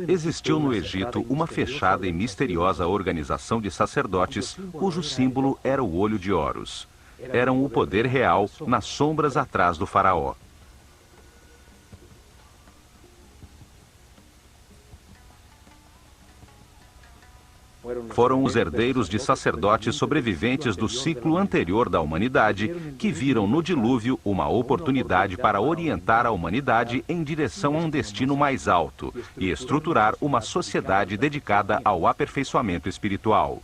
Existiu no Egito uma fechada e misteriosa organização de sacerdotes cujo símbolo era o olho de Horus. Eram o poder real nas sombras atrás do faraó. Foram os herdeiros de sacerdotes sobreviventes do ciclo anterior da humanidade que viram no dilúvio uma oportunidade para orientar a humanidade em direção a um destino mais alto e estruturar uma sociedade dedicada ao aperfeiçoamento espiritual.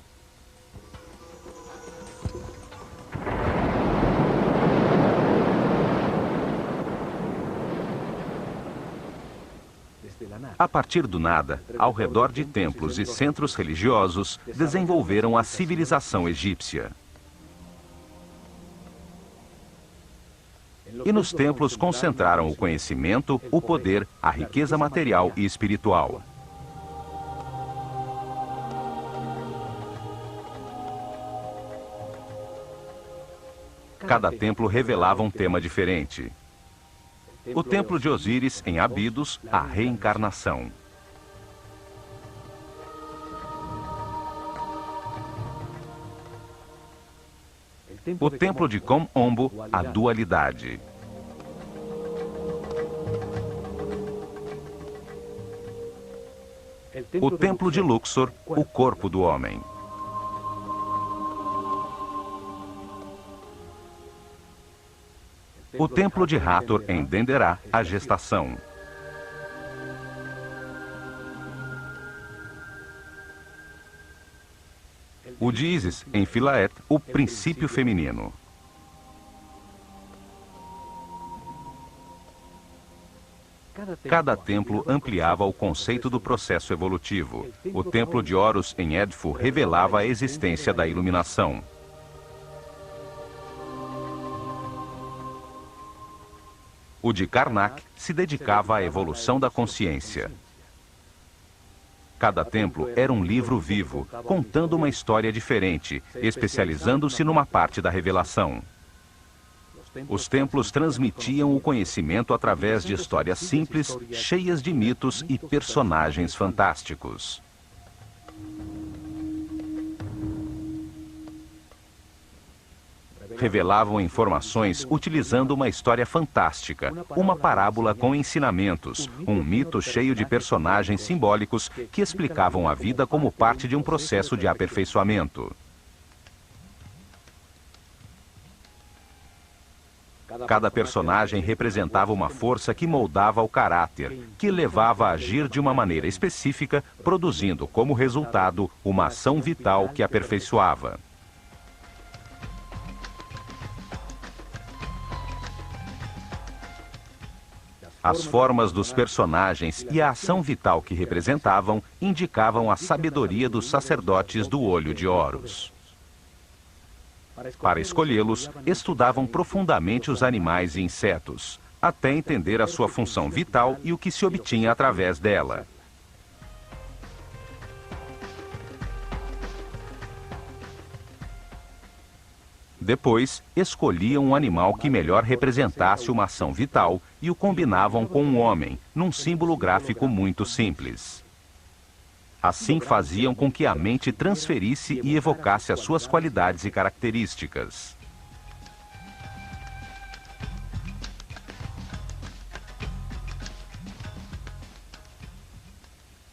A partir do nada, ao redor de templos e centros religiosos, desenvolveram a civilização egípcia. E nos templos concentraram o conhecimento, o poder, a riqueza material e espiritual. Cada templo revelava um tema diferente. O templo de Osíris, em Abidos, a reencarnação. O templo de Kom-Ombo, a dualidade. O templo de Luxor, o corpo do homem. O templo de Hathor, em Denderah, a gestação. O de Ísis, em Philaet, o princípio feminino. Cada templo ampliava o conceito do processo evolutivo. O templo de Horus, em Edfu, revelava a existência da iluminação. O de Karnak se dedicava à evolução da consciência. Cada templo era um livro vivo, contando uma história diferente, especializando-se numa parte da revelação. Os templos transmitiam o conhecimento através de histórias simples, cheias de mitos e personagens fantásticos. Revelavam informações utilizando uma história fantástica, uma parábola com ensinamentos, um mito cheio de personagens simbólicos que explicavam a vida como parte de um processo de aperfeiçoamento. Cada personagem representava uma força que moldava o caráter, que levava a agir de uma maneira específica, produzindo como resultado uma ação vital que aperfeiçoava. As formas dos personagens e a ação vital que representavam indicavam a sabedoria dos sacerdotes do olho de Horus. Para escolhê-los, estudavam profundamente os animais e insetos, até entender a sua função vital e o que se obtinha através dela. Depois, escolhiam um animal que melhor representasse uma ação vital e o combinavam com um homem, num símbolo gráfico muito simples. Assim faziam com que a mente transferisse e evocasse as suas qualidades e características.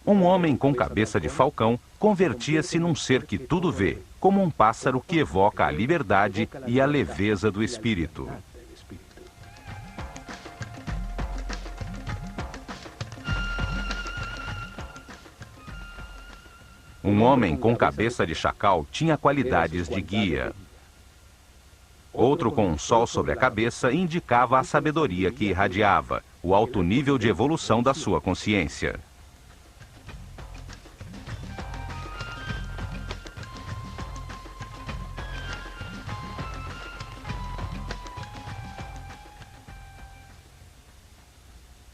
Um homem com cabeça de falcão convertia-se num ser que tudo vê, como um pássaro que evoca a liberdade e a leveza do espírito. Um homem com cabeça de chacal tinha qualidades de guia. Outro com um sol sobre a cabeça indicava a sabedoria que irradiava, o alto nível de evolução da sua consciência.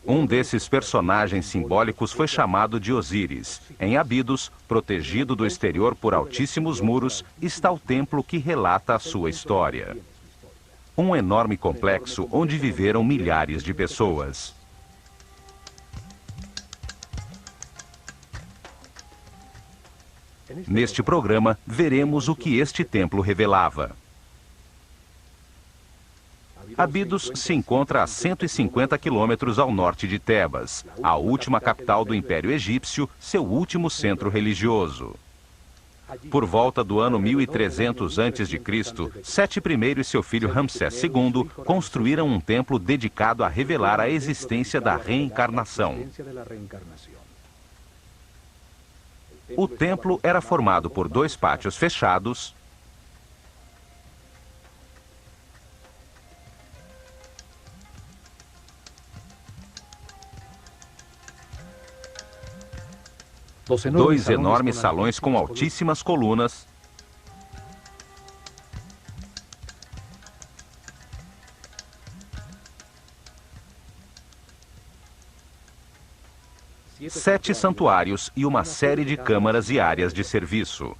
Um desses personagens simbólicos foi chamado de Osíris. Em Abidos, protegido do exterior por altíssimos muros, está o templo que relata a sua história. Um enorme complexo onde viveram milhares de pessoas. Neste programa, veremos o que este templo revelava. Abidos se encontra a 150 quilômetros ao norte de Tebas, a última capital do Império Egípcio, seu último centro religioso. Por volta do ano 1300 a.C., Sete I e seu filho Ramsés II construíram um templo dedicado a revelar a existência da reencarnação. O templo era formado por 2 pátios fechados, dois enormes salões com altíssimas colunas, sete santuários e uma série de câmaras e áreas de serviço.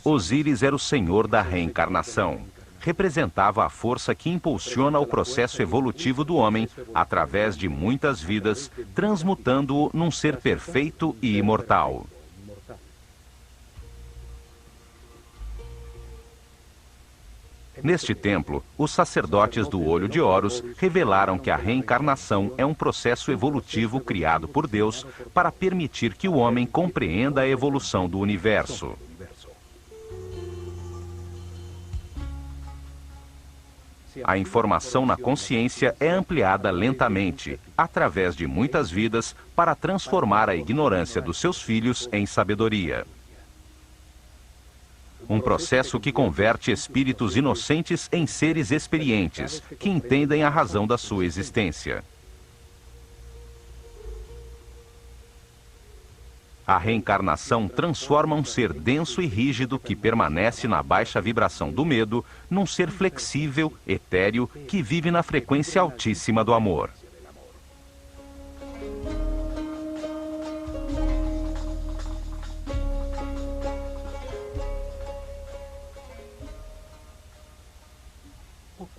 Osíris era o senhor da reencarnação. Representava a força que impulsiona o processo evolutivo do homem através de muitas vidas, transmutando-o num ser perfeito e imortal. Neste templo, os sacerdotes do Olho de Horus revelaram que a reencarnação é um processo evolutivo criado por Deus para permitir que o homem compreenda a evolução do universo. A informação na consciência é ampliada lentamente, através de muitas vidas, para transformar a ignorância dos seus filhos em sabedoria. Um processo que converte espíritos inocentes em seres experientes, que entendem a razão da sua existência. A reencarnação transforma um ser denso e rígido que permanece na baixa vibração do medo num ser flexível, etéreo, que vive na frequência altíssima do amor.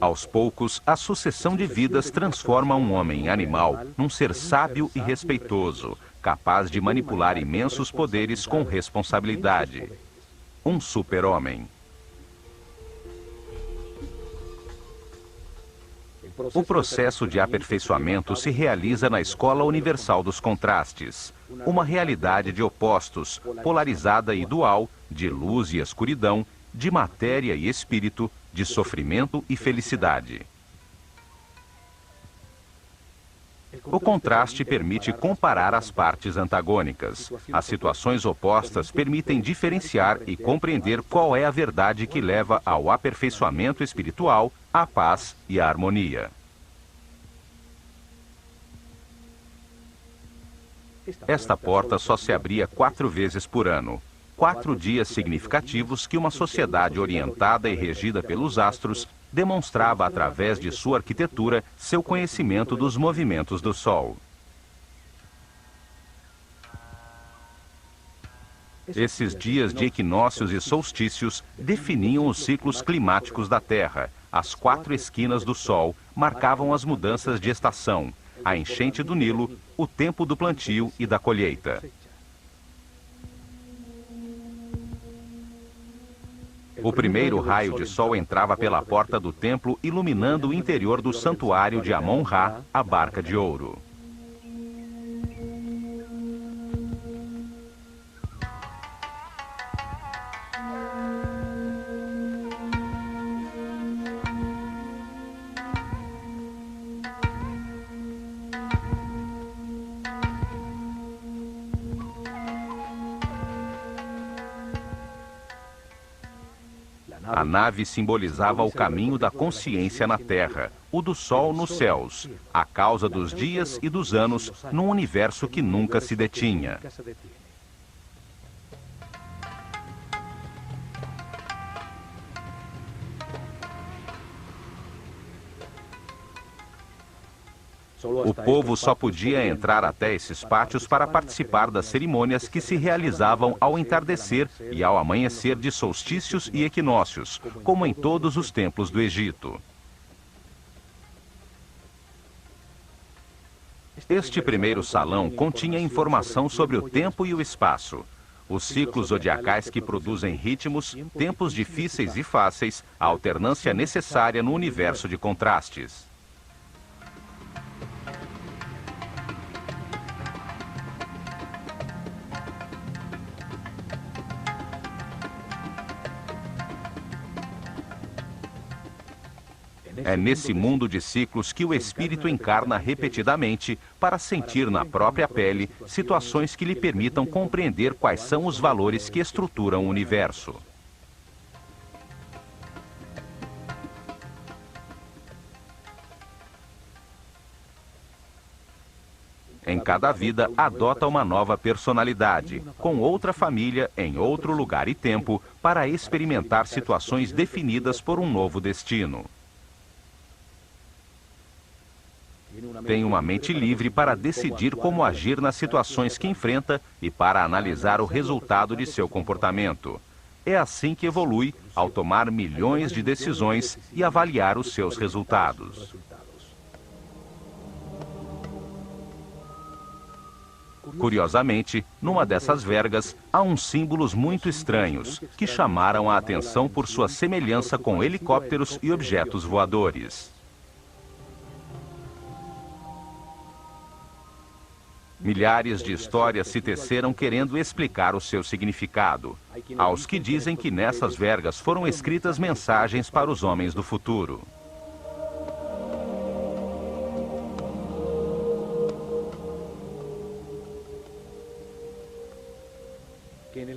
Aos poucos, a sucessão de vidas transforma um homem animal num ser sábio e respeitoso, capaz de manipular imensos poderes com responsabilidade. Um super-homem. O processo de aperfeiçoamento se realiza na Escola Universal dos Contrastes, uma realidade de opostos, polarizada e dual, de luz e escuridão, de matéria e espírito, de sofrimento e felicidade. O contraste permite comparar as partes antagônicas. As situações opostas permitem diferenciar e compreender qual é a verdade que leva ao aperfeiçoamento espiritual, à paz e à harmonia. Esta porta só se abria 4 vezes por ano. 4 dias significativos que uma sociedade orientada e regida pelos astros demonstrava através de sua arquitetura seu conhecimento dos movimentos do Sol. Esses dias de equinócios e solstícios definiam os ciclos climáticos da Terra. As 4 esquinas do Sol marcavam as mudanças de estação, a enchente do Nilo, o tempo do plantio e da colheita. O primeiro raio de sol entrava pela porta do templo, iluminando o interior do santuário de Amon-Ra, a Barca de Ouro. A nave simbolizava o caminho da consciência na Terra, o do Sol nos céus, a causa dos dias e dos anos num universo que nunca se detinha. O povo só podia entrar até esses pátios para participar das cerimônias que se realizavam ao entardecer e ao amanhecer de solstícios e equinócios, como em todos os templos do Egito. Este primeiro salão continha informação sobre o tempo e o espaço, os ciclos zodiacais que produzem ritmos, tempos difíceis e fáceis, a alternância necessária no universo de contrastes. É nesse mundo de ciclos que o espírito encarna repetidamente para sentir na própria pele situações que lhe permitam compreender quais são os valores que estruturam o universo. Em cada vida, adota uma nova personalidade, com outra família, em outro lugar e tempo, para experimentar situações definidas por um novo destino. Tem uma mente livre para decidir como agir nas situações que enfrenta e para analisar o resultado de seu comportamento. É assim que evolui, ao tomar milhões de decisões e avaliar os seus resultados. Curiosamente, numa dessas vergas, há uns símbolos muito estranhos, que chamaram a atenção por sua semelhança com helicópteros e objetos voadores. Milhares de histórias se teceram querendo explicar o seu significado. Há os que dizem que nessas vergas foram escritas mensagens para os homens do futuro.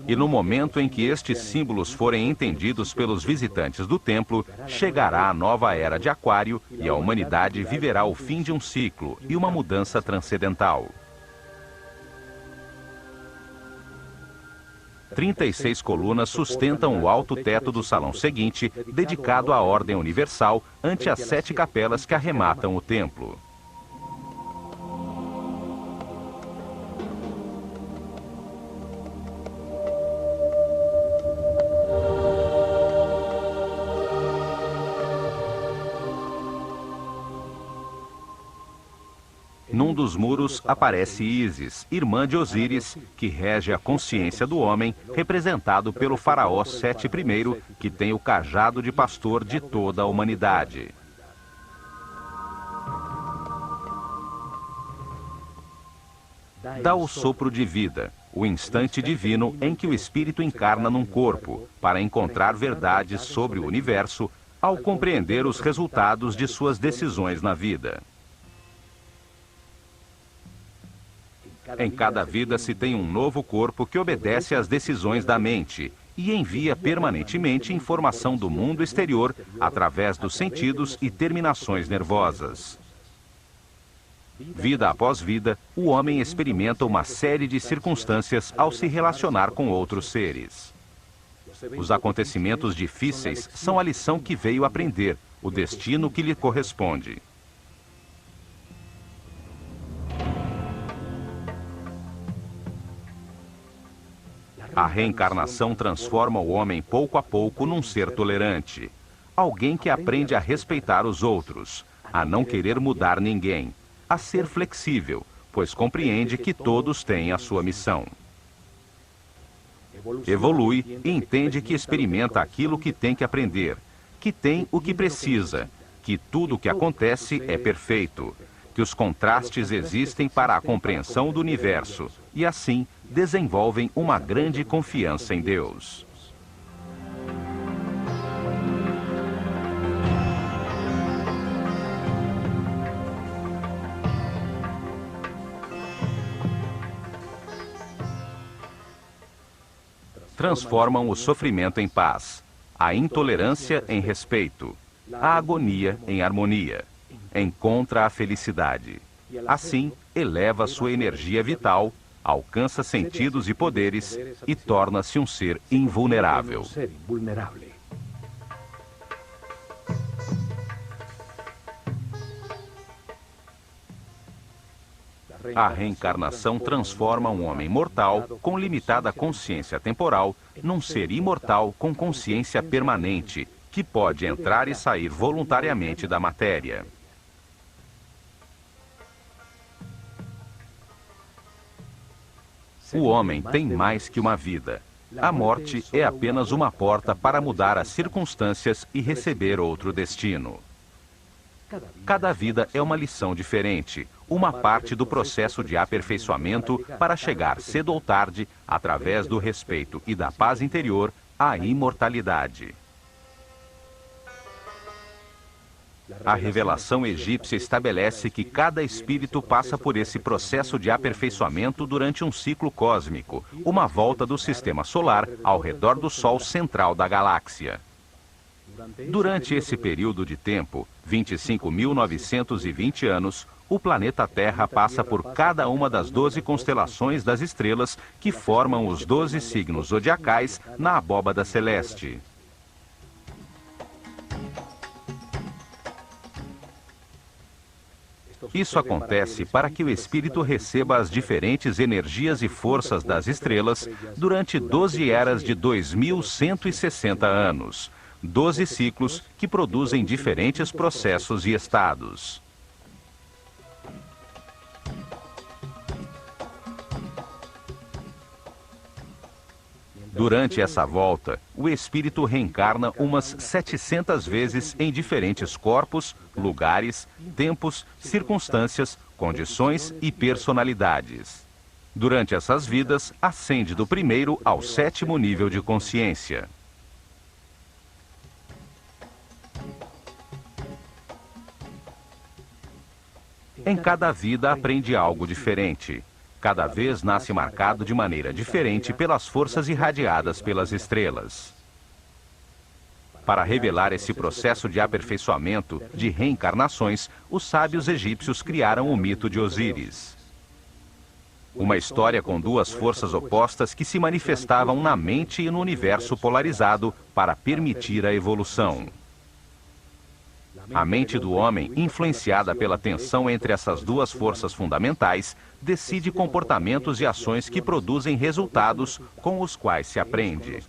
E no momento em que estes símbolos forem entendidos pelos visitantes do templo, chegará a nova era de Aquário e a humanidade viverá o fim de um ciclo e uma mudança transcendental. 36 colunas sustentam o alto teto do salão seguinte, dedicado à ordem universal, ante as 7 capelas que arrematam o templo. Num dos muros aparece Ísis, irmã de Osíris, que rege a consciência do homem, representado pelo faraó Sete I, que tem o cajado de pastor de toda a humanidade. Dá o sopro de vida, o instante divino em que o espírito encarna num corpo, para encontrar verdades sobre o universo, ao compreender os resultados de suas decisões na vida. Em cada vida se tem um novo corpo que obedece às decisões da mente e envia permanentemente informação do mundo exterior através dos sentidos e terminações nervosas. Vida após vida, o homem experimenta uma série de circunstâncias ao se relacionar com outros seres. Os acontecimentos difíceis são a lição que veio aprender, o destino que lhe corresponde. A reencarnação transforma o homem pouco a pouco num ser tolerante. Alguém que aprende a respeitar os outros, a não querer mudar ninguém, a ser flexível, pois compreende que todos têm a sua missão. Evolui e entende que experimenta aquilo que tem que aprender, que tem o que precisa, que tudo o que acontece é perfeito, que os contrastes existem para a compreensão do universo e, assim, desenvolvem uma grande confiança em Deus. Transformam o sofrimento em paz, a intolerância em respeito, a agonia em harmonia. Encontra a felicidade. Assim, eleva sua energia vital, alcança sentidos e poderes e torna-se um ser invulnerável. A reencarnação transforma um homem mortal, com limitada consciência temporal, num ser imortal com consciência permanente, que pode entrar e sair voluntariamente da matéria. O homem tem mais que uma vida. A morte é apenas uma porta para mudar as circunstâncias e receber outro destino. Cada vida é uma lição diferente, uma parte do processo de aperfeiçoamento para chegar cedo ou tarde, através do respeito e da paz interior, à imortalidade. A revelação egípcia estabelece que cada espírito passa por esse processo de aperfeiçoamento durante um ciclo cósmico, uma volta do sistema solar ao redor do Sol central da galáxia. Durante esse período de tempo, 25.920 anos, o planeta Terra passa por cada uma das 12 constelações das estrelas que formam os 12 signos zodiacais na abóbada celeste. Isso acontece para que o espírito receba as diferentes energias e forças das estrelas durante 12 eras de 2.160 anos, 12 ciclos que produzem diferentes processos e estados. Durante essa volta, o espírito reencarna umas 700 vezes em diferentes corpos, lugares, tempos, circunstâncias, condições e personalidades. Durante essas vidas, ascende do primeiro ao 7º nível de consciência. Em cada vida aprende algo diferente. Cada vez nasce marcado de maneira diferente pelas forças irradiadas pelas estrelas. Para revelar esse processo de aperfeiçoamento, de reencarnações, os sábios egípcios criaram o mito de Osíris. Uma história com duas forças opostas que se manifestavam na mente e no universo polarizado para permitir a evolução. A mente do homem, influenciada pela tensão entre essas duas forças fundamentais, decide comportamentos e ações que produzem resultados com os quais se aprende.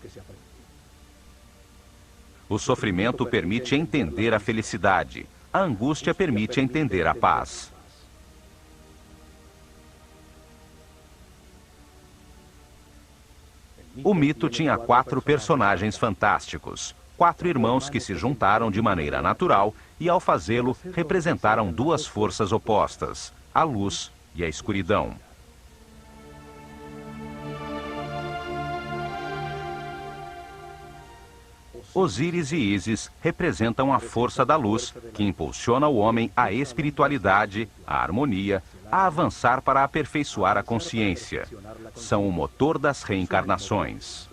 O sofrimento permite entender a felicidade. A angústia permite entender a paz. O mito tinha 4 personagens fantásticos. 4 irmãos que se juntaram de maneira natural e, ao fazê-lo, representaram duas forças opostas, a luz e a escuridão. Osíris e Ísis representam a força da luz, que impulsiona o homem à espiritualidade, à harmonia, a avançar para aperfeiçoar a consciência. São o motor das reencarnações.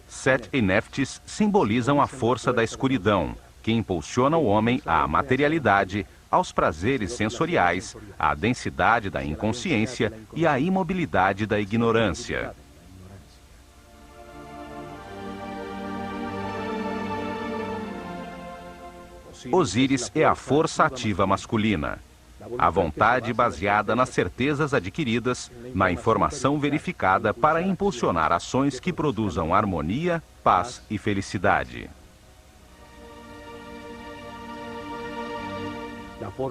Set e Neftis simbolizam a força da escuridão, que impulsiona o homem à materialidade, aos prazeres sensoriais, à densidade da inconsciência e à imobilidade da ignorância. Osíris é a força ativa masculina. A vontade baseada nas certezas adquiridas, na informação verificada para impulsionar ações que produzam harmonia, paz e felicidade.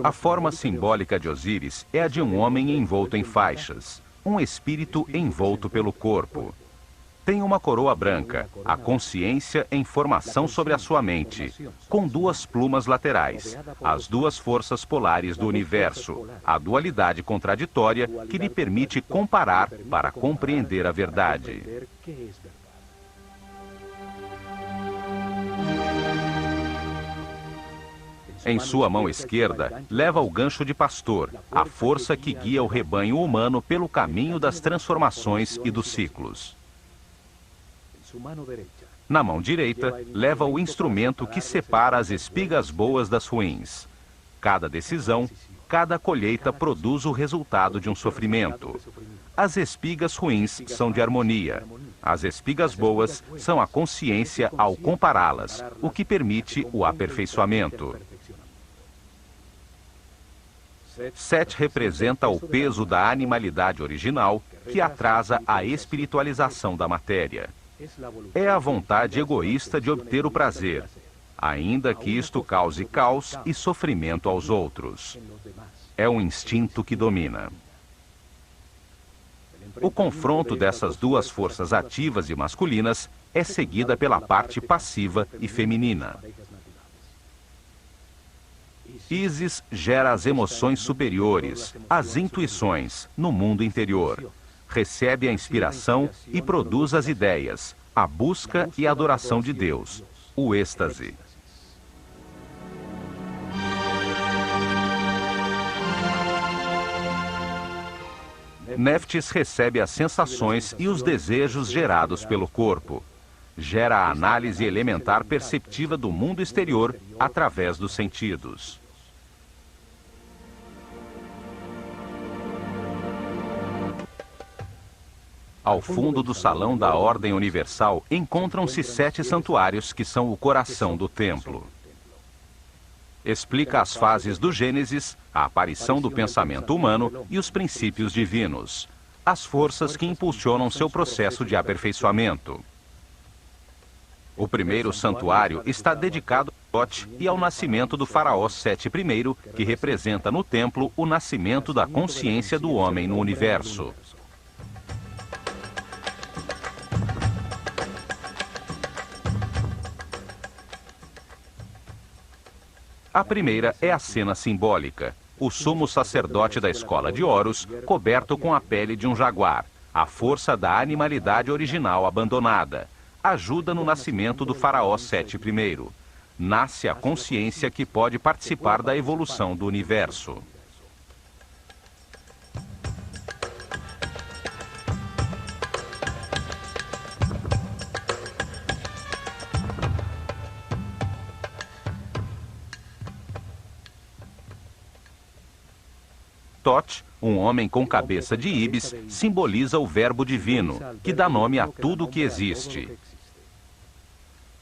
A forma simbólica de Osíris é a de um homem envolto em faixas, um espírito envolto pelo corpo. Tem uma coroa branca, a consciência em formação sobre a sua mente, com 2 plumas laterais, as 2 forças polares do universo, a dualidade contraditória que lhe permite comparar para compreender a verdade. Em sua mão esquerda, leva o gancho de pastor, a força que guia o rebanho humano pelo caminho das transformações e dos ciclos. Na mão direita, leva o instrumento que separa as espigas boas das ruins. Cada decisão, cada colheita produz o resultado de um sofrimento. As espigas ruins são de harmonia. As espigas boas são a consciência ao compará-las, o que permite o aperfeiçoamento. 7 representa o peso da animalidade original, que atrasa a espiritualização da matéria. É a vontade egoísta de obter o prazer, ainda que isto cause caos e sofrimento aos outros. É um instinto que domina. O confronto dessas duas forças ativas e masculinas é seguida pela parte passiva e feminina. Ísis gera as emoções superiores, as intuições, no mundo interior. Recebe a inspiração e produz as ideias, a busca e a adoração de Deus, o êxtase. Neftis recebe as sensações e os desejos gerados pelo corpo. Gera a análise elementar perceptiva do mundo exterior através dos sentidos. Ao fundo do salão da Ordem Universal encontram-se 7 santuários que são o coração do templo. Explica as fases do Gênesis, a aparição do pensamento humano e os princípios divinos, as forças que impulsionam seu processo de aperfeiçoamento. O primeiro santuário está dedicado a Thoth e ao nascimento do faraó Sete I, que representa no templo o nascimento da consciência do homem no universo. A primeira é a cena simbólica. O sumo sacerdote da escola de Horus, coberto com a pele de um jaguar, a força da animalidade original abandonada, ajuda no nascimento do faraó Sete I. Nasce a consciência que pode participar da evolução do universo. Thoth, um homem com cabeça de íbis, simboliza o verbo divino, que dá nome a tudo o que existe.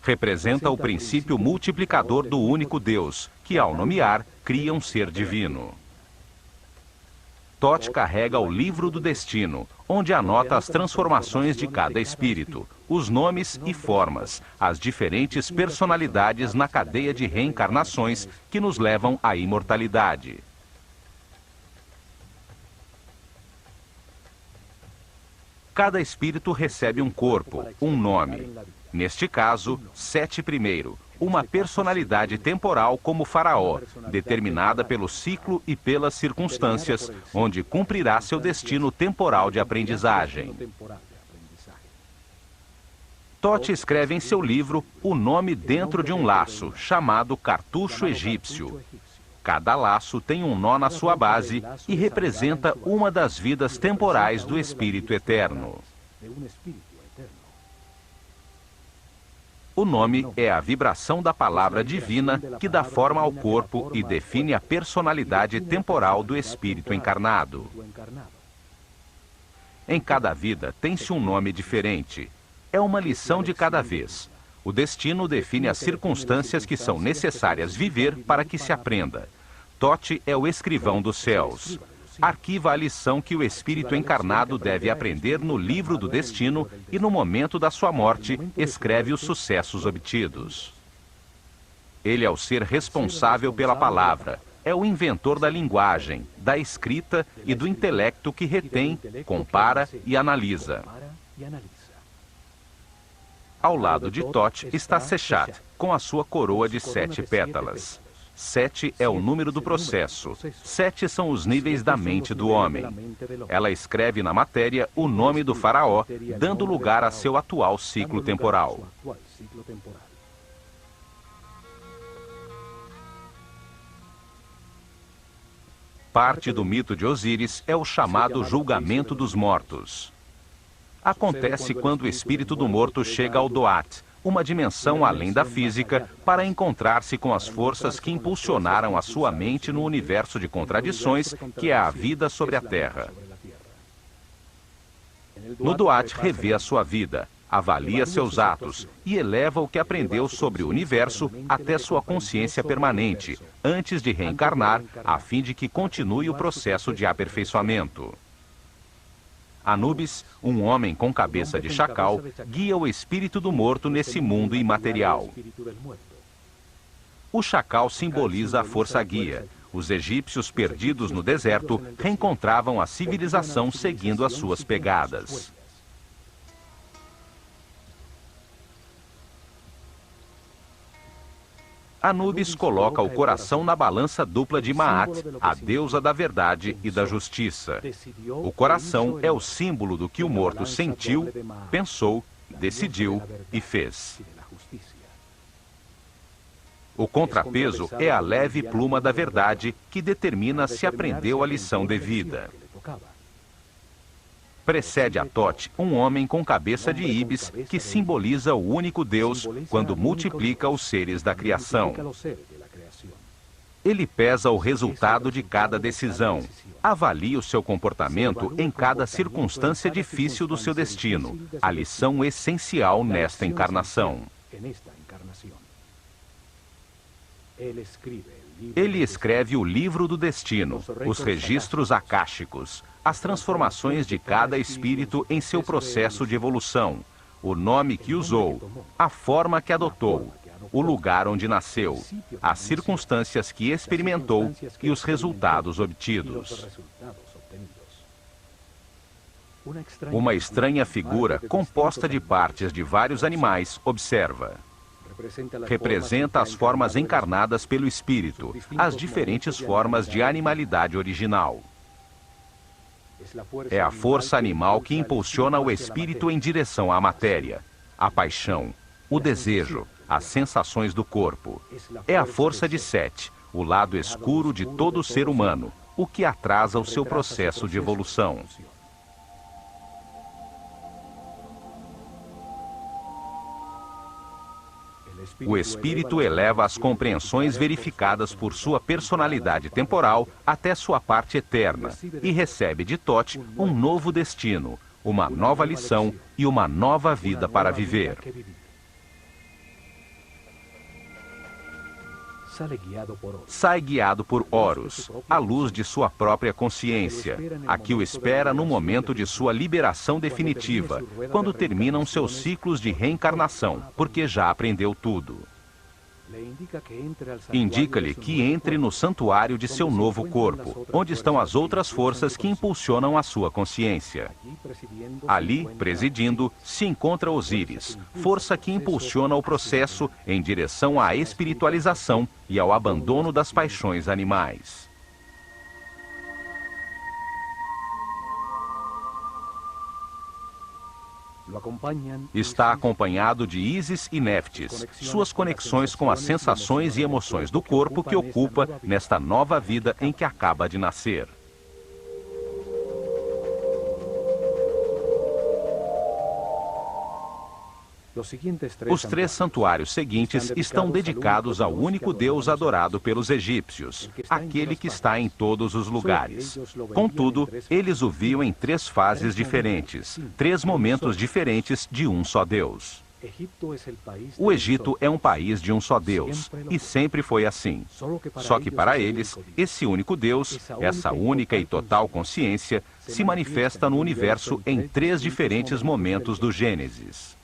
Representa o princípio multiplicador do único Deus, que ao nomear, cria um ser divino. Thoth carrega o livro do destino, onde anota as transformações de cada espírito, os nomes e formas, as diferentes personalidades na cadeia de reencarnações que nos levam à imortalidade. Cada espírito recebe um corpo, um nome. Neste caso, Sete I, uma personalidade temporal como faraó, determinada pelo ciclo e pelas circunstâncias, onde cumprirá seu destino temporal de aprendizagem. Thoth escreve em seu livro o nome dentro de um laço, chamado cartucho egípcio. Cada laço tem um nó na sua base e representa uma das vidas temporais do Espírito Eterno. O nome é a vibração da palavra divina que dá forma ao corpo e define a personalidade temporal do Espírito encarnado. Em cada vida tem-se um nome diferente. É uma lição de cada vez. O destino define as circunstâncias que são necessárias viver para que se aprenda. Thoth é o escrivão dos céus. Arquiva a lição que o espírito encarnado deve aprender no livro do destino e, no momento da sua morte, escreve os sucessos obtidos. Ele é o ser responsável pela palavra. É o inventor da linguagem, da escrita e do intelecto que retém, compara e analisa. Ao lado de Thoth está Sechat, com a sua coroa de 7 pétalas. 7 é o número do processo. 7 são os níveis da mente do homem. Ela escreve na matéria o nome do faraó, dando lugar a seu atual ciclo temporal. Parte do mito de Osíris é o chamado julgamento dos mortos. Acontece quando o espírito do morto chega ao Doat, uma dimensão além da física, para encontrar-se com as forças que impulsionaram a sua mente no universo de contradições que é a vida sobre a Terra. No Duat, revê a sua vida, avalia seus atos e eleva o que aprendeu sobre o universo até sua consciência permanente, antes de reencarnar, a fim de que continue o processo de aperfeiçoamento. Anubis, um homem com cabeça de chacal, guia o espírito do morto nesse mundo imaterial. O chacal simboliza a força guia. Os egípcios perdidos no deserto reencontravam a civilização seguindo as suas pegadas. Anubis coloca o coração na balança dupla de Maat, a deusa da verdade e da justiça. O coração é o símbolo do que o morto sentiu, pensou, decidiu e fez. O contrapeso é a leve pluma da verdade que determina se aprendeu a lição devida. Precede a Thoth um homem com cabeça de íbis que simboliza o único Deus quando multiplica os seres da criação. Ele pesa o resultado de cada decisão, avalia o seu comportamento em cada circunstância difícil do seu destino, a lição essencial nesta encarnação. Ele escreve o livro do destino, os registros akáshicos, as transformações de cada espírito em seu processo de evolução, o nome que usou, a forma que adotou, o lugar onde nasceu, as circunstâncias que experimentou e os resultados obtidos. Uma estranha figura, composta de partes de vários animais, observa. Representa as formas encarnadas pelo espírito, as diferentes formas de animalidade original. É a força animal que impulsiona o espírito em direção à matéria, a paixão, o desejo, as sensações do corpo. É a força de Sete, o lado escuro de todo ser humano, o que atrasa o seu processo de evolução. O espírito eleva as compreensões verificadas por sua personalidade temporal até sua parte eterna e recebe de Thoth um novo destino, uma nova lição e uma nova vida para viver. Sai guiado por Horus, a luz de sua própria consciência, a que o espera no momento de sua liberação definitiva, quando terminam seus ciclos de reencarnação, porque já aprendeu tudo. Indica-lhe que entre no santuário de seu novo corpo, onde estão as outras forças que impulsionam a sua consciência. Ali, presidindo, se encontra Osíris, força que impulsiona o processo em direção à espiritualização e ao abandono das paixões animais. Está acompanhado de Ísis e Néftis, suas conexões com as sensações e emoções do corpo que ocupa nesta nova vida em que acaba de nascer. Os 3 santuários seguintes estão dedicados ao único Deus adorado pelos egípcios, aquele que está em todos os lugares. Contudo, eles o viam em 3 fases diferentes, 3 momentos diferentes de um só Deus. O Egito é um país de um só Deus, e sempre foi assim. Só que para eles, esse único Deus, essa única e total consciência, se manifesta no universo em 3 diferentes momentos do Gênesis.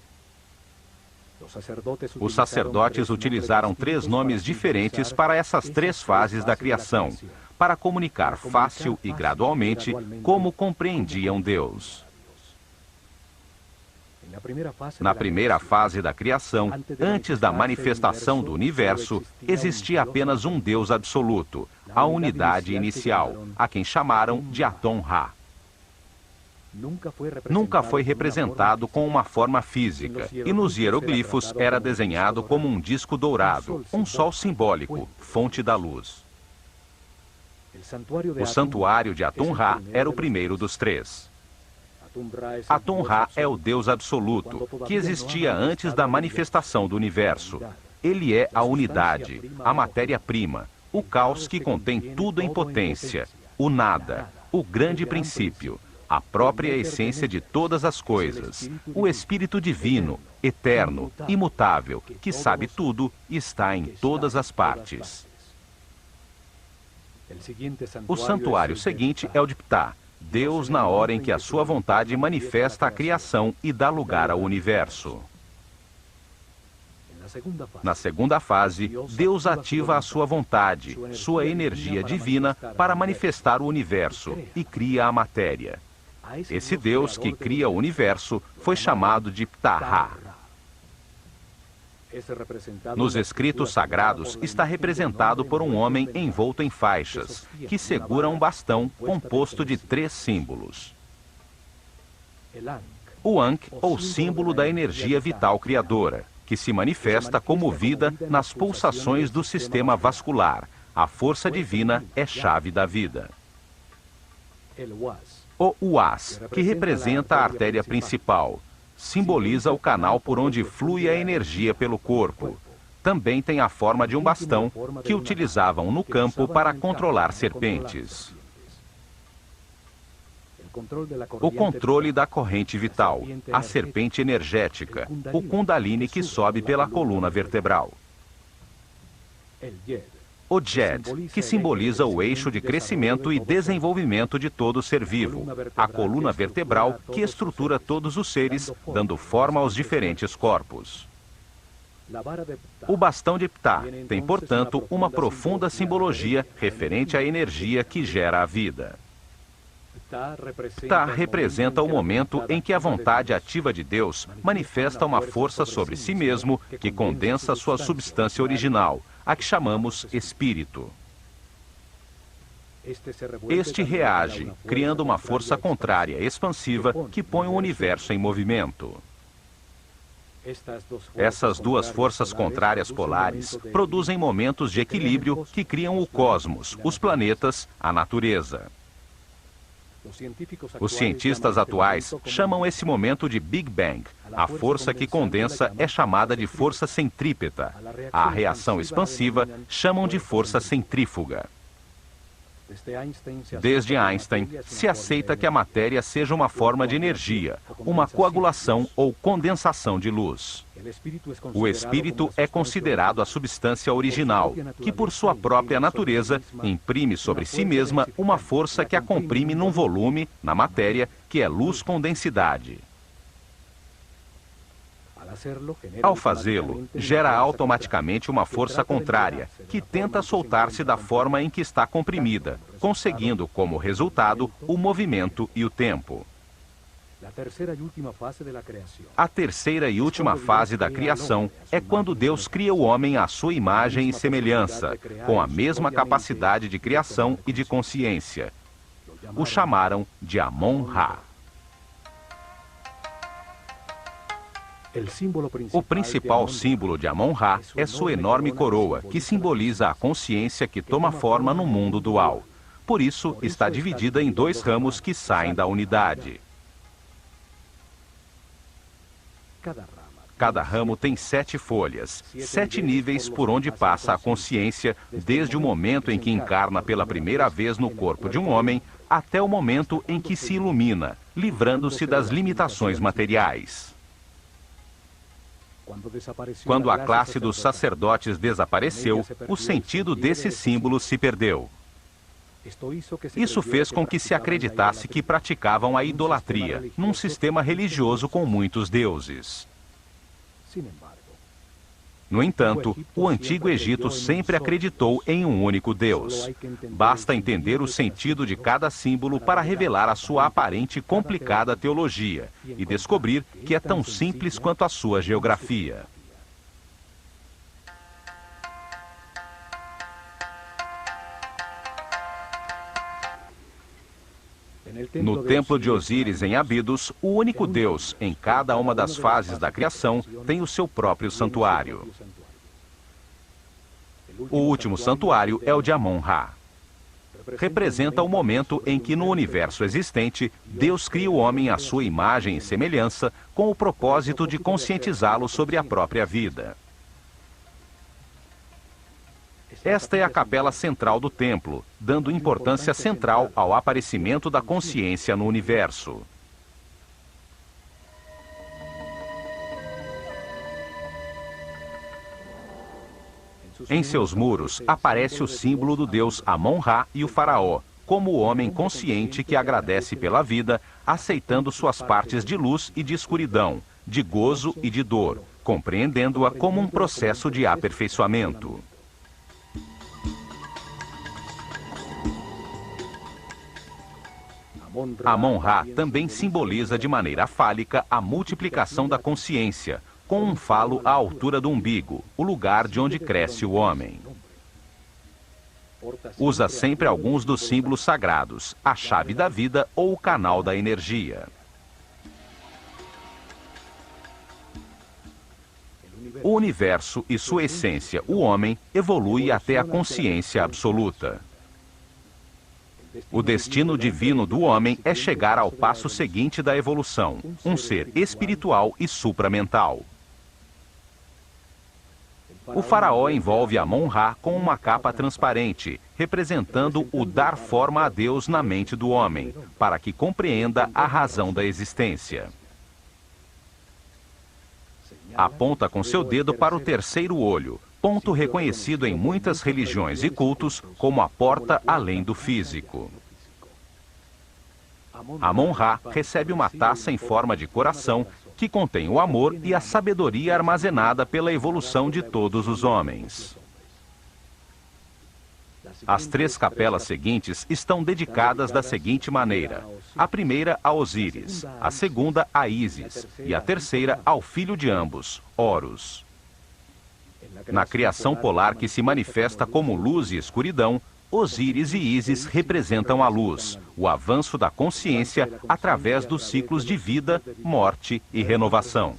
Os sacerdotes utilizaram 3 nomes diferentes para essas 3 fases da criação, para comunicar fácil e gradualmente como compreendiam Deus. Na primeira fase da criação, antes da manifestação do universo, existia apenas um Deus absoluto, a unidade inicial, a quem chamaram de Aton-Ra. Nunca foi representado com uma forma física, e nos hieroglifos era desenhado como um disco dourado, um sol simbólico, fonte da luz. O santuário de Aton-Ra era o primeiro dos 3. Atum-Ra é o Deus absoluto, que existia antes da manifestação do universo. Ele é a unidade, a matéria-prima, o caos que contém tudo em potência, o nada, o grande princípio, a própria essência de todas as coisas, o Espírito divino, eterno, imutável, que sabe tudo e está em todas as partes. O santuário seguinte é o de Ptah, Deus na hora em que a sua vontade manifesta a criação e dá lugar ao universo. Na segunda fase, Deus ativa a sua vontade, sua energia divina, para manifestar o universo e cria a matéria. Esse Deus que cria o universo foi chamado de Ptah-Ra. Nos escritos sagrados está representado por um homem envolto em faixas, que segura um bastão composto de 3 símbolos. O Ankh, ou símbolo da energia vital criadora, que se manifesta como vida nas pulsações do sistema vascular. A força divina é chave da vida. O Uas, que representa a artéria principal, simboliza o canal por onde flui a energia pelo corpo. Também tem a forma de um bastão que utilizavam no campo para controlar serpentes. O controle da corrente vital, a serpente energética, o Kundalini que sobe pela coluna vertebral. O Djed, que simboliza o eixo de crescimento e desenvolvimento de todo ser vivo, a coluna vertebral que estrutura todos os seres, dando forma aos diferentes corpos. O bastão de Ptah tem, portanto, uma profunda simbologia referente à energia que gera a vida. Ptah representa o momento em que a vontade ativa de Deus manifesta uma força sobre si mesmo que condensa sua substância original, a que chamamos espírito. Este reage, criando uma força contrária expansiva que põe o universo em movimento. Essas duas forças contrárias polares produzem momentos de equilíbrio que criam o cosmos, os planetas, a natureza. Os cientistas atuais chamam esse momento de Big Bang. A força que condensa é chamada de força centrípeta. A reação expansiva chamam de força centrífuga. Desde Einstein, se aceita que a matéria seja uma forma de energia, uma coagulação ou condensação de luz. O espírito é considerado a substância original, que por sua própria natureza imprime sobre si mesma uma força que a comprime num volume, na matéria, que é luz com densidade. Ao fazê-lo, gera automaticamente uma força contrária, que tenta soltar-se da forma em que está comprimida, conseguindo como resultado o movimento e o tempo. A terceira e última fase da criação é quando Deus cria o homem à sua imagem e semelhança, com a mesma capacidade de criação e de consciência. O chamaram de Amon-Ra. O principal símbolo de Amon-Ra é sua enorme coroa, que simboliza a consciência que toma forma no mundo dual. Por isso, está dividida em 2 ramos que saem da unidade. Cada ramo tem 7 folhas, 7 níveis por onde passa a consciência, desde o momento em que encarna pela primeira vez no corpo de um homem, até o momento em que se ilumina, livrando-se das limitações materiais. Quando a classe dos sacerdotes desapareceu, o sentido desse símbolo se perdeu. Isso fez com que se acreditasse que praticavam a idolatria, num sistema religioso com muitos deuses. No entanto, o Antigo Egito sempre acreditou em um único Deus. Basta entender o sentido de cada símbolo para revelar a sua aparente complicada teologia e descobrir que é tão simples quanto a sua geografia. No templo de Osíris, em Abidos, o único Deus, em cada uma das fases da criação, tem o seu próprio santuário. O último santuário é o de Amon-Ra. representa o momento em que no universo existente, Deus cria o homem à sua imagem e semelhança com o propósito de conscientizá-lo sobre a própria vida. Esta é a capela central do templo, dando importância central ao aparecimento da consciência no universo. Em seus muros, aparece o símbolo do deus Amon-Ra e o faraó, como o homem consciente que agradece pela vida, aceitando suas partes de luz e de escuridão, de gozo e de dor, compreendendo-a como um processo de aperfeiçoamento. Amon-Ra também simboliza de maneira fálica a multiplicação da consciência, com um falo à altura do umbigo, o lugar de onde cresce o homem. Usa sempre alguns dos símbolos sagrados, a chave da vida ou o canal da energia. O universo e sua essência, o homem, evolui até a consciência absoluta. O destino divino do homem é chegar ao passo seguinte da evolução, um ser espiritual e supramental. O faraó envolve Amon-Ra com uma capa transparente, representando o dar forma a Deus na mente do homem, para que compreenda a razão da existência. Aponta com seu dedo para o terceiro olho, ponto reconhecido em muitas religiões e cultos como a porta além do físico. Amon-Ra recebe uma taça em forma de coração que contém o amor e a sabedoria armazenada pela evolução de todos os homens. As 3 capelas seguintes estão dedicadas da seguinte maneira: a primeira a Osíris, a segunda a Ísis e a terceira ao filho de ambos, Horus. Na criação polar que se manifesta como luz e escuridão, Osíris e Ísis representam a luz, o avanço da consciência através dos ciclos de vida, morte e renovação.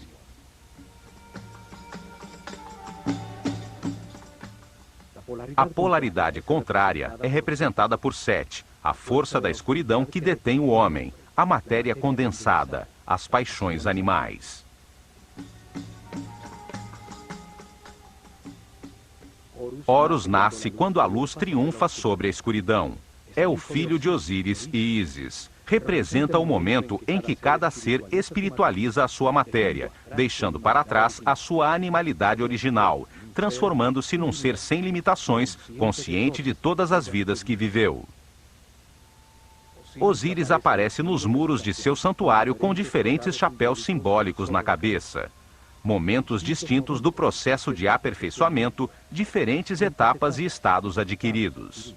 A polaridade contrária é representada por Sete, a força da escuridão que detém o homem, a matéria condensada, as paixões animais. Horus nasce quando a luz triunfa sobre a escuridão. É o filho de Osíris e Ísis. Representa o momento em que cada ser espiritualiza a sua matéria, deixando para trás a sua animalidade original, transformando-se num ser sem limitações, consciente de todas as vidas que viveu. Osíris aparece nos muros de seu santuário com diferentes chapéus simbólicos na cabeça. Momentos distintos do processo de aperfeiçoamento, diferentes etapas e estados adquiridos.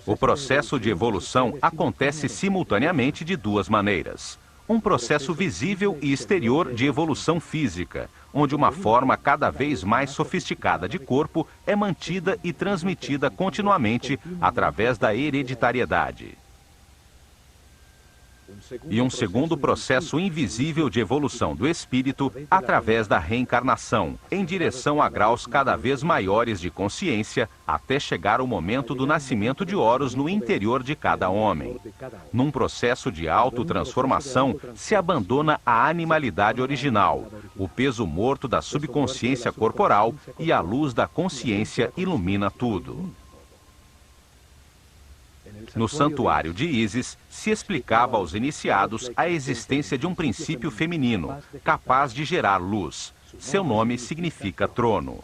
O processo de evolução acontece simultaneamente de 2 maneiras. Um processo visível e exterior de evolução física, onde uma forma cada vez mais sofisticada de corpo é mantida e transmitida continuamente através da hereditariedade. E um segundo processo invisível de evolução do espírito através da reencarnação, em direção a graus cada vez maiores de consciência, até chegar o momento do nascimento de Horus no interior de cada homem. Num processo de autotransformação, se abandona a animalidade original, o peso morto da subconsciência corporal e a luz da consciência ilumina tudo. No santuário de Ísis, se explicava aos iniciados a existência de um princípio feminino, capaz de gerar luz. Seu nome significa trono.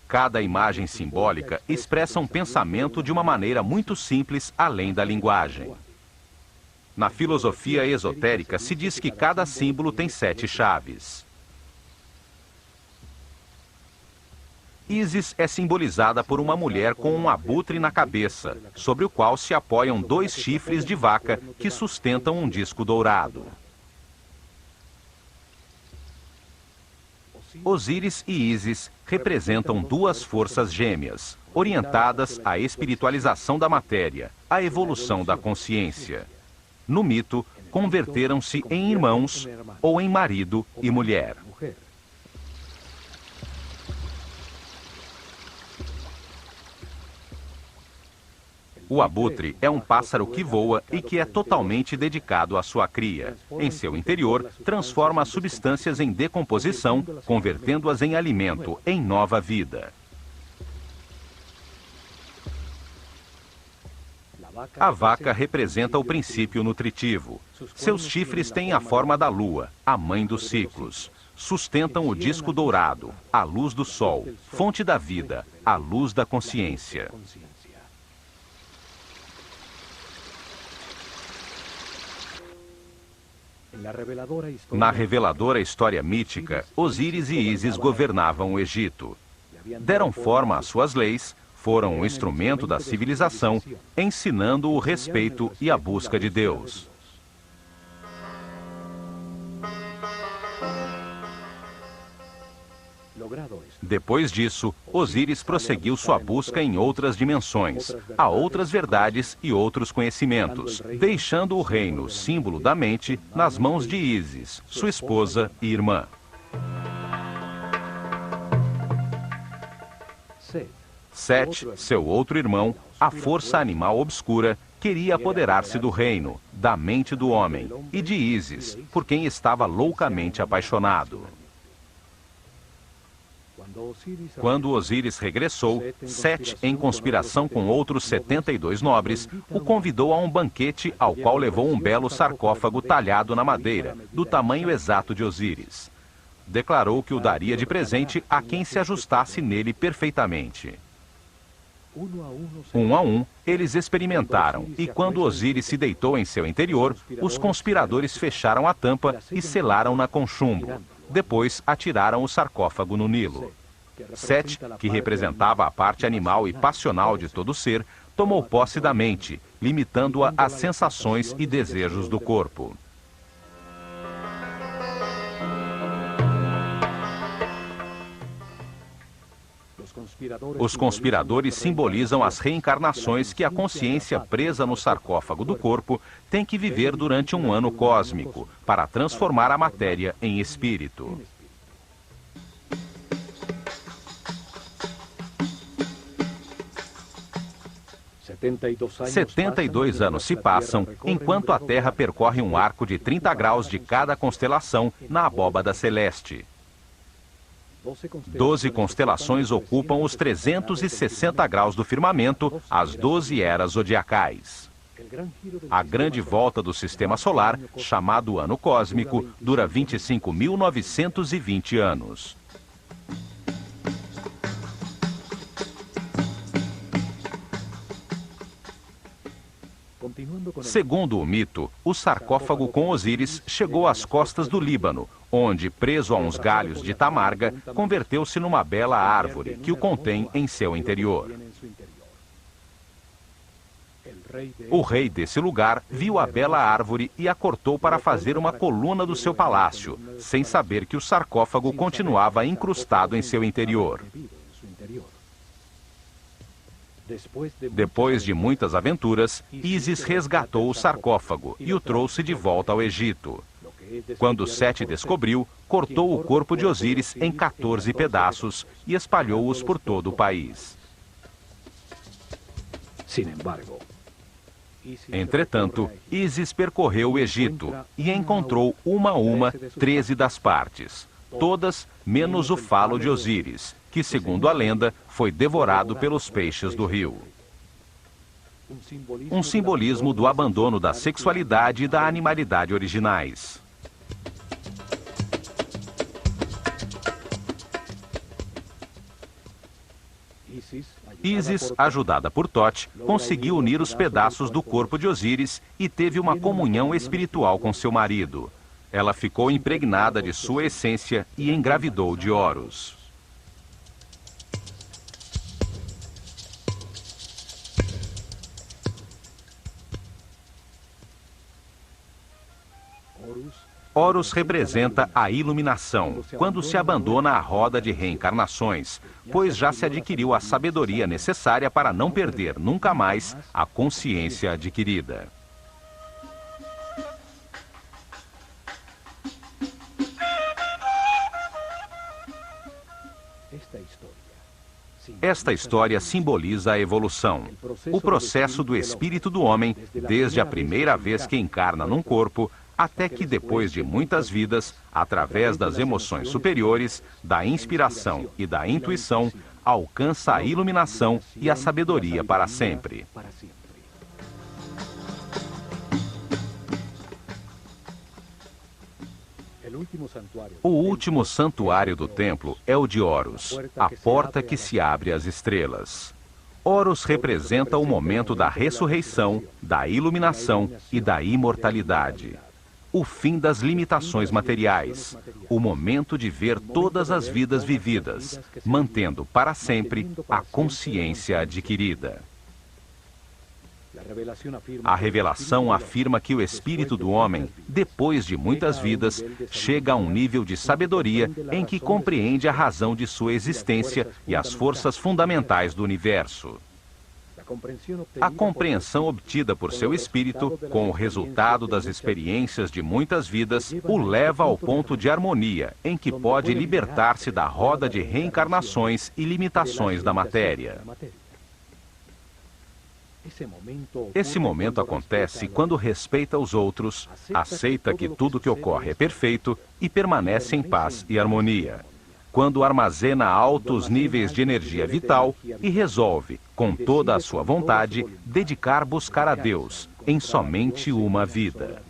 Cada imagem simbólica expressa um pensamento de uma maneira muito simples, além da linguagem. Na filosofia esotérica, se diz que cada símbolo tem 7 chaves. Ísis é simbolizada por uma mulher com um abutre na cabeça, sobre o qual se apoiam 2 chifres de vaca que sustentam um disco dourado. Osíris e Ísis representam 2 forças gêmeas, orientadas à espiritualização da matéria, à evolução da consciência. No mito, converteram-se em irmãos ou em marido e mulher. O abutre é um pássaro que voa e que é totalmente dedicado à sua cria. Em seu interior, transforma as substâncias em decomposição, convertendo-as em alimento, em nova vida. A vaca representa o princípio nutritivo. Seus chifres têm a forma da lua, a mãe dos ciclos. Sustentam o disco dourado, a luz do sol, fonte da vida, a luz da consciência. Na reveladora história mítica, Osíris e Ísis governavam o Egito. Deram forma às suas leis, foram um instrumento da civilização, ensinando o respeito e a busca de Deus. Depois disso, Osíris prosseguiu sua busca em outras dimensões, a outras verdades e outros conhecimentos, deixando o reino, símbolo da mente, nas mãos de Ísis, sua esposa e irmã. Sete, seu outro irmão, a força animal obscura, queria apoderar-se do reino, da mente do homem e de Ísis, por quem estava loucamente apaixonado. Quando Osíris regressou, Sete, em conspiração com outros 72 nobres, o convidou a um banquete ao qual levou um belo sarcófago talhado na madeira, do tamanho exato de Osíris. Declarou que o daria de presente a quem se ajustasse nele perfeitamente. Um a um, eles experimentaram, e quando Osíris se deitou em seu interior, os conspiradores fecharam a tampa e selaram-na com chumbo. Depois, atiraram o sarcófago no Nilo. Sete, que representava a parte animal e passional de todo ser, tomou posse da mente, limitando-a às sensações e desejos do corpo. Os conspiradores simbolizam as reencarnações que a consciência presa no sarcófago do corpo tem que viver durante um ano cósmico, para transformar a matéria em espírito. Setenta 72 anos se passam, enquanto a Terra percorre um arco de 30 graus de cada constelação na abóbada celeste. 12 constelações ocupam os 360 graus do firmamento, as 12 eras zodiacais. A grande volta do sistema solar, chamado ano cósmico, dura 25.920 anos. Segundo o mito, o sarcófago com Osíris chegou às costas do Líbano, onde, preso a uns galhos de tamarga, converteu-se numa bela árvore que o contém em seu interior. O rei desse lugar viu a bela árvore e a cortou para fazer uma coluna do seu palácio, sem saber que o sarcófago continuava incrustado em seu interior. Depois de muitas aventuras, Ísis resgatou o sarcófago e o trouxe de volta ao Egito. Quando Sete descobriu, cortou o corpo de Osíris em 14 pedaços e espalhou-os por todo o país. Entretanto, Ísis percorreu o Egito e encontrou uma a uma 13 das partes, todas menos o falo de Osíris, que, segundo a lenda, foi devorado pelos peixes do rio. Um simbolismo do abandono da sexualidade e da animalidade originais. Ísis, ajudada por Tote, conseguiu unir os pedaços do corpo de Osíris e teve uma comunhão espiritual com seu marido. Ela ficou impregnada de sua essência e engravidou de Horus. Horus representa a iluminação, quando se abandona a roda de reencarnações, pois já se adquiriu a sabedoria necessária para não perder nunca mais a consciência adquirida. Esta história simboliza a evolução, o processo do espírito do homem, desde a primeira vez que encarna num corpo, até que depois de muitas vidas, através das emoções superiores, da inspiração e da intuição, alcança a iluminação e a sabedoria para sempre. O último santuário do templo é o de Horus, a porta que se abre às estrelas. Horus representa o momento da ressurreição, da iluminação e da imortalidade. O fim das limitações materiais, o momento de ver todas as vidas vividas, mantendo para sempre a consciência adquirida. A revelação afirma que o espírito do homem, depois de muitas vidas, chega a um nível de sabedoria em que compreende a razão de sua existência e as forças fundamentais do universo. A compreensão obtida por seu espírito, com o resultado das experiências de muitas vidas, o leva ao ponto de harmonia, em que pode libertar-se da roda de reencarnações e limitações da matéria. Esse momento acontece quando respeita os outros, aceita que tudo que ocorre é perfeito e permanece em paz e harmonia. Quando armazena altos níveis de energia vital e resolve, com toda a sua vontade, buscar a Deus em somente uma vida.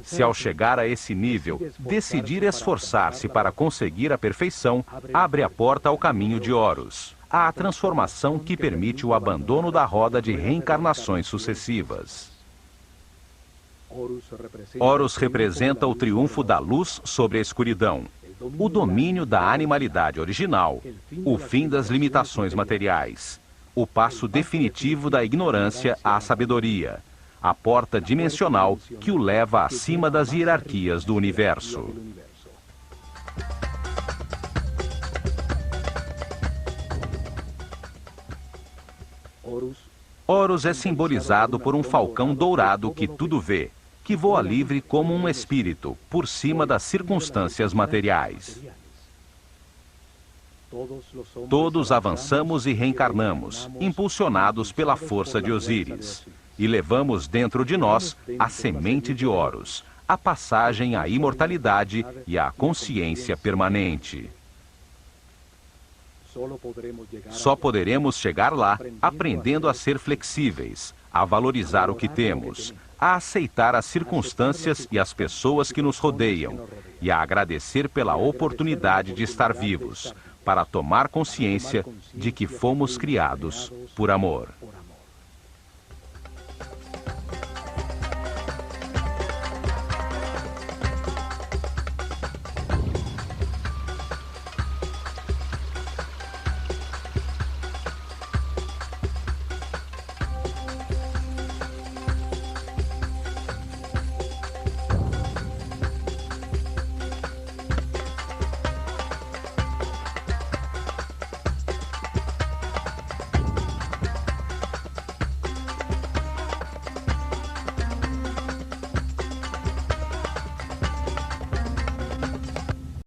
Se ao chegar a esse nível, decidir esforçar-se para conseguir a perfeição, abre a porta ao caminho de Horus, à transformação que permite o abandono da roda de reencarnações sucessivas. Horus representa o triunfo da luz sobre a escuridão, o domínio da animalidade original, o fim das limitações materiais, o passo definitivo da ignorância à sabedoria, a porta dimensional que o leva acima das hierarquias do universo. Horus é simbolizado por um falcão dourado que tudo vê, que voa livre como um espírito, por cima das circunstâncias materiais. Todos avançamos e reencarnamos, impulsionados pela força de Osíris, e levamos dentro de nós a semente de Horus, a passagem à imortalidade e à consciência permanente. Só poderemos chegar lá aprendendo a ser flexíveis, a valorizar o que temos, a aceitar as circunstâncias e as pessoas que nos rodeiam e a agradecer pela oportunidade de estar vivos, para tomar consciência de que fomos criados por amor.